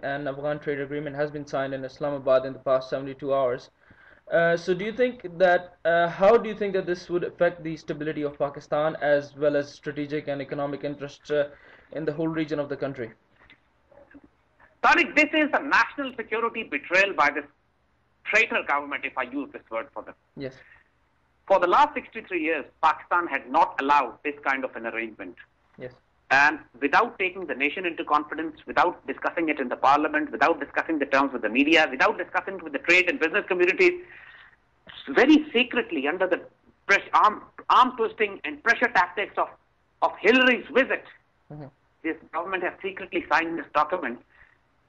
an Afghan trade agreement has been signed in Islamabad in the past 72 hours. So do you think that, how do you think that this would affect the stability of Pakistan as well as strategic and economic interests in the whole region of the country? Tariq, this is a national security betrayal by this traitor government, if I use this word for them. Yes. For the last 63 years, Pakistan had not allowed this kind of an arrangement. Yes. And without taking the nation into confidence, without discussing it in the parliament, without discussing the terms with the media, without discussing it with the trade and business communities, very secretly under the arm twisting and pressure tactics of Hillary's visit, this government has secretly signed this document,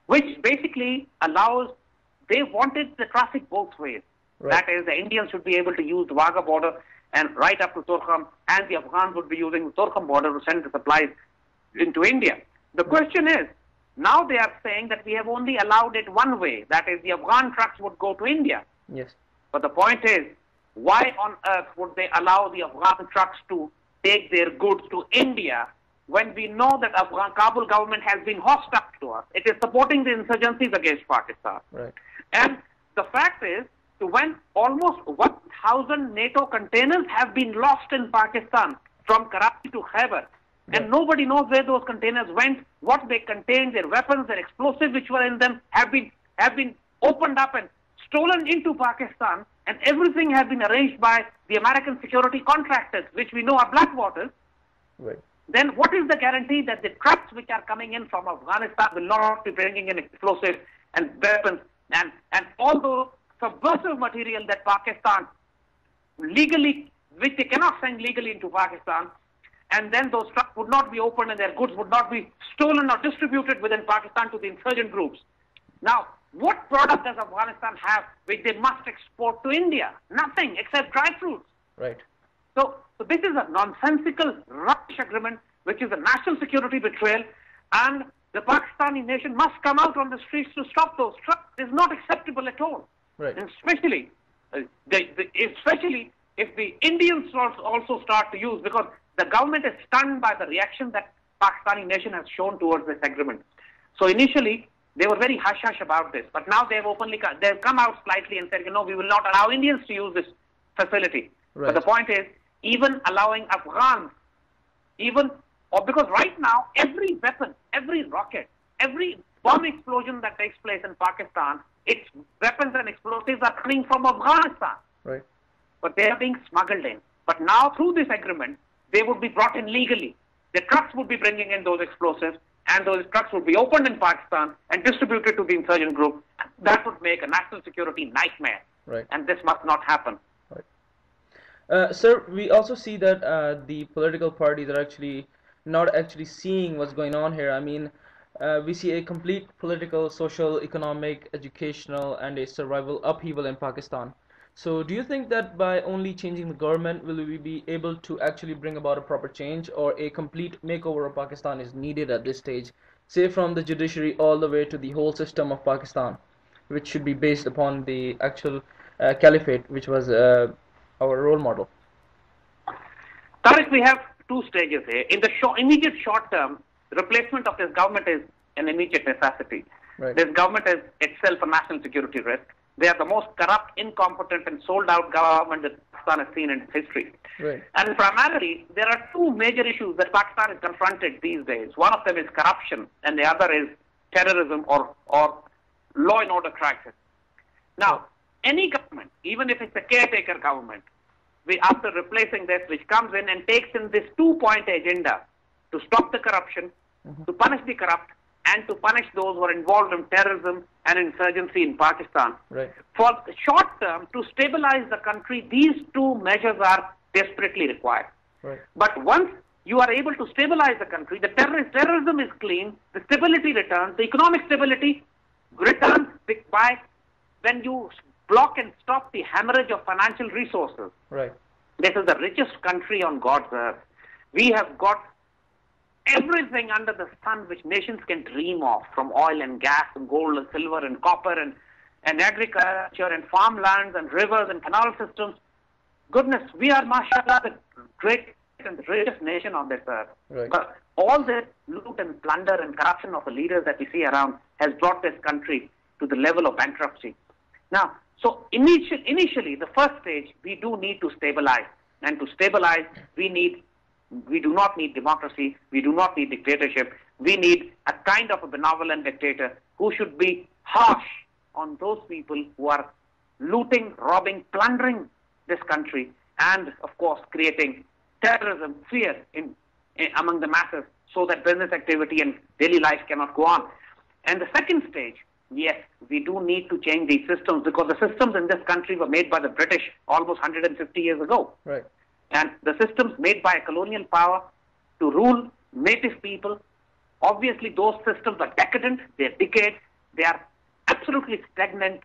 which basically allows, they wanted the traffic both ways. Right. That is, the Indians should be able to use the Wagah border and right up to Torkham, and the Afghans would be using the Torkham border to send the supplies into India. The question is, now they are saying that we have only allowed it one way, that is, the Afghan trucks would go to India. Yes. But the point is, why on earth would they allow the Afghan trucks to take their goods to India when we know that Afghan Kabul government has been hostile to us? It is supporting the insurgencies against Pakistan. Right. And the fact is, when almost 1,000 NATO containers have been lost in Pakistan from Karachi to Khyber, and nobody knows where those containers went, what they contained, their weapons, their explosives which were in them have been opened up and stolen into Pakistan, and everything has been arranged by the American security contractors, which we know are Blackwaters. Right. Then what is the guarantee that the trucks which are coming in from Afghanistan will not be bringing in explosives and weapons and all those subversive material that Pakistan legally, which they cannot send legally into Pakistan, and then those trucks would not be opened and their goods would not be stolen or distributed within Pakistan to the insurgent groups. Now, what product does Afghanistan have which they must export to India? Nothing except dry fruits. Right. So this is a nonsensical, rubbish agreement, which is a national security betrayal, and the Pakistani nation must come out on the streets to stop those trucks. It's not acceptable at all. Right. And especially if the Indians also start to use, because the government is stunned by the reaction that Pakistani nation has shown towards this agreement. So initially, they were very hush-hush about this, but now they've come out slightly and said, we will not allow Indians to use this facility. Right. But the point is, even allowing Afghans, because right now, every weapon, every rocket, every bomb explosion that takes place in Pakistan, its weapons and explosives are coming from Afghanistan. Right. But they are being smuggled in. But now, through this agreement, they would be brought in legally. The trucks would be bringing in those explosives, and those trucks would be opened in Pakistan and distributed to the insurgent group. That would make a national security nightmare. Right. And this must not happen. Right. Sir, we also see that the political parties are actually not actually seeing what's going on here. I mean, we see a complete political, social, economic, educational, and a survival upheaval in Pakistan. So do you think that by only changing the government will we be able to actually bring about a proper change, or a complete makeover of Pakistan is needed at this stage, say from the judiciary all the way to the whole system of Pakistan, which should be based upon the actual caliphate, which was our role model? Tariq, we have two stages here. In the immediate short term, the replacement of this government is an immediate necessity. Right. This government is itself a national security risk. They are the most corrupt, incompetent, and sold-out government that Pakistan has seen in its history. Right. And primarily, there are two major issues that Pakistan is confronted these days. One of them is corruption, and the other is terrorism or law and order crisis. Now, any government, even if it's a caretaker government, after replacing this, which comes in and takes in this two-point agenda to stop the corruption, to punish the corrupt, and to punish those who are involved in terrorism and insurgency in Pakistan. Right. For the short term, to stabilize the country, these two measures are desperately required. Right. But once you are able to stabilize the country, the terrorism is clean, the stability returns, the economic stability returns by when you block and stop the hemorrhage of financial resources. Right. This is the richest country on God's earth. We have got everything under the sun which nations can dream of, from oil and gas and gold and silver and copper and agriculture and farmlands and rivers and canal systems. Goodness, we are, mashallah, the great and the richest nation on this earth. Right. But all the loot and plunder and corruption of the leaders that we see around has brought this country to the level of bankruptcy. Now, so initially, the first stage, we do need to stabilize. And to stabilize, we do not need democracy, we do not need dictatorship. We need a kind of a benevolent dictator who should be harsh on those people who are looting, robbing, plundering this country, and of course creating terrorism, fear among the masses, so that business activity and daily life cannot go on. And the second stage, yes, we do need to change these systems, because the systems in this country were made by the British almost 150 years ago. Right. And the systems made by a colonial power to rule native people, obviously those systems are decadent, they're decayed, they are absolutely stagnant,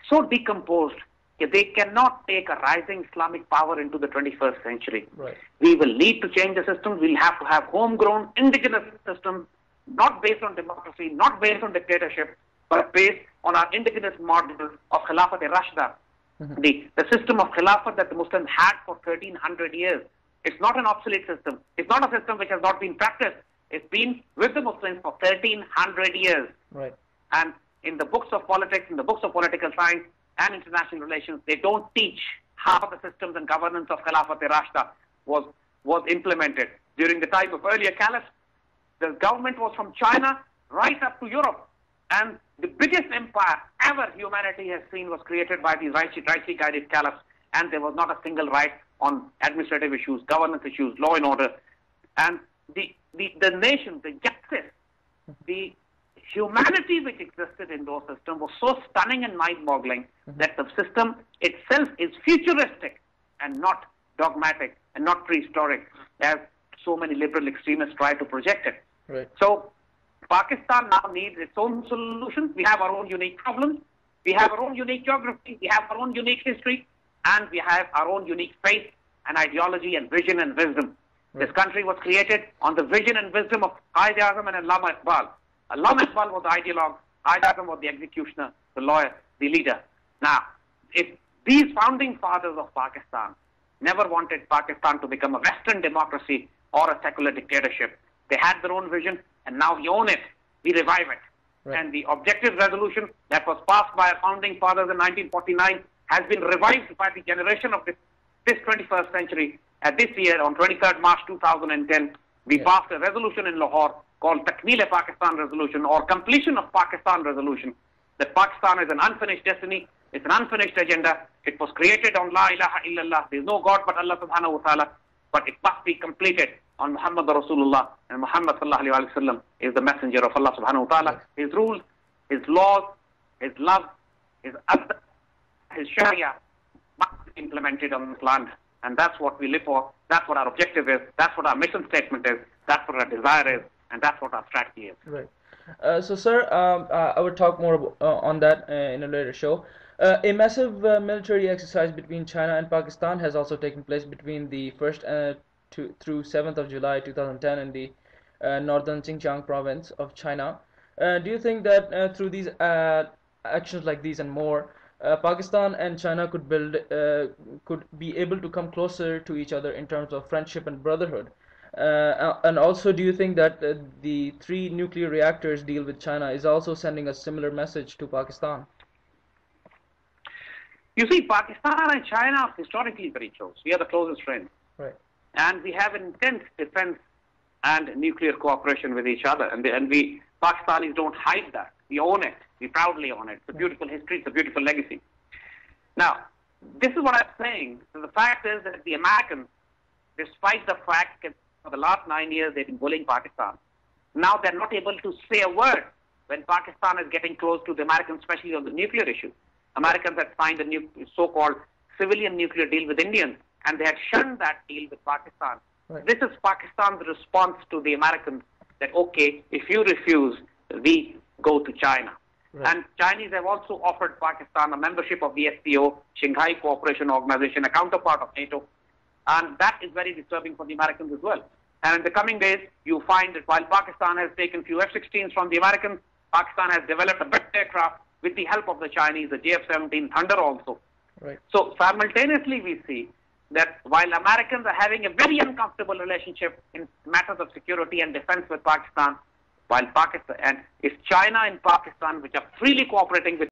so decomposed, that they cannot take a rising Islamic power into the 21st century. Right. We will need to change the systems. We'll have to have homegrown, indigenous systems, not based on democracy, not based on dictatorship, but based on our indigenous model of Khilafat-e-Rashida, the system of Khilafat that the Muslims had for 1300 years. It's not an obsolete system. It's not a system which has not been practiced. It's been with the Muslims for 1300 years. Right. And in the books of politics, in the books of political science and international relations, they don't teach how the systems and governance of Khilafat-e-Rashida was implemented. During the time of earlier caliphs, the government was from China right up to Europe. And the biggest empire ever humanity has seen was created by these rightly guided caliphs. And there was not a single right on administrative issues, governance issues, law and order. And the nation, the justice, the humanity which existed in those systems was so stunning and mind-boggling that the system itself is futuristic and not dogmatic and not prehistoric, as so many liberal extremists try to project it. Right. So Pakistan now needs its own solutions. We have our own unique problems. We have our own unique geography. We have our own unique history. And we have our own unique faith and ideology and vision and wisdom. Right. This country was created on the vision and wisdom of Quaid-e-Azam and Allama Iqbal. Allama Iqbal was the ideologue, Quaid-e-Azam was the executioner, the lawyer, the leader. Now, if these founding fathers of Pakistan never wanted Pakistan to become a Western democracy or a secular dictatorship, they had their own vision, and now we own it, we revive it. Right. And the objective resolution that was passed by our founding fathers in 1949 has been revived by the generation of this 21st century. This year, on 23rd March 2010, we passed a resolution in Lahore called Takmeel-e-Pakistan Resolution, or Completion of Pakistan Resolution, that Pakistan is an unfinished destiny, it's an unfinished agenda. It was created on La ilaha illallah, there is no God but Allah subhanahu wa ta'ala, but it must be completed on Muhammad Rasulullah, and Muhammad sallallahu alayhi wa sallam is the messenger of Allah subhanahu wa ta'ala. His rules, his laws, his love, his adab, his sharia must be implemented on this land. And that's what we live for, that's what our objective is, that's what our mission statement is, that's what our desire is, and that's what our strategy is. Right. So, sir, I will talk more on that in a later show. A massive military exercise between China and Pakistan has also taken place between the 1st through 7th of July 2010 in the northern Xinjiang province of China. Do you think that through these actions like these and more, Pakistan and China could be able to come closer to each other in terms of friendship and brotherhood? And also, do you think that the 3 nuclear reactors deal with China is also sending a similar message to Pakistan? You see, Pakistan and China are historically very close. We are the closest friends. Right. And we have intense defense and nuclear cooperation with each other. And Pakistanis don't hide that. We own it. We proudly own it. It's a beautiful history. It's a beautiful legacy. Now, this is what I'm saying. So the fact is that the Americans, despite the fact that for the last 9 years they've been bullying Pakistan, now they're not able to say a word when Pakistan is getting close to the Americans, especially on the nuclear issue. Americans had signed a so-called civilian nuclear deal with Indians, and they had shunned that deal with Pakistan. Right. This is Pakistan's response to the Americans that, okay, if you refuse, we go to China. Right. And Chinese have also offered Pakistan a membership of the SCO, Shanghai Cooperation Organization, a counterpart of NATO. And that is very disturbing for the Americans as well. And in the coming days, you find that while Pakistan has taken few F-16s from the Americans, Pakistan has developed a better aircraft with the help of the Chinese, the JF-17 Thunder also. Right. So simultaneously we see that while Americans are having a very uncomfortable relationship in matters of security and defense with Pakistan, while Pakistan and it's China and Pakistan which are freely cooperating with